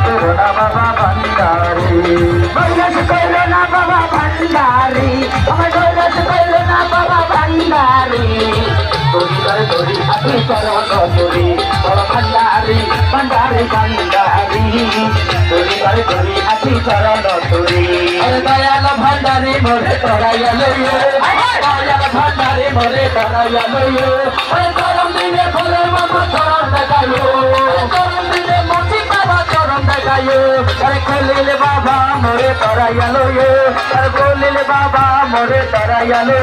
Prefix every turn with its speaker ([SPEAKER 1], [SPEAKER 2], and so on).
[SPEAKER 1] corona বাবা ভান্ডারি Kailash corona বাবা ভান্ডারি আমার কৈলাস করোনা বাবা ভান্ডারি তোরিবার তোরি আতি চরণ তোরি বড় ভান্ডারি ভান্ডারি ভান্ডারি তোরিবার তোরি আতি চরণ তোরি আরে দয়াল ভান্ডারি মোরে তরাইয়ালো দয়াল ভান্ডারি মোরে তরাইয়ালো ওরে গরম দিনে ভোলে বাবা চরণ দেখালো গরম দিনে মুচি বাবা চরণ দেখালো আরে খলিল বাবা মোরে তরাইয়ালো আরে বলিল বাবা মোরে তরাইয়ালো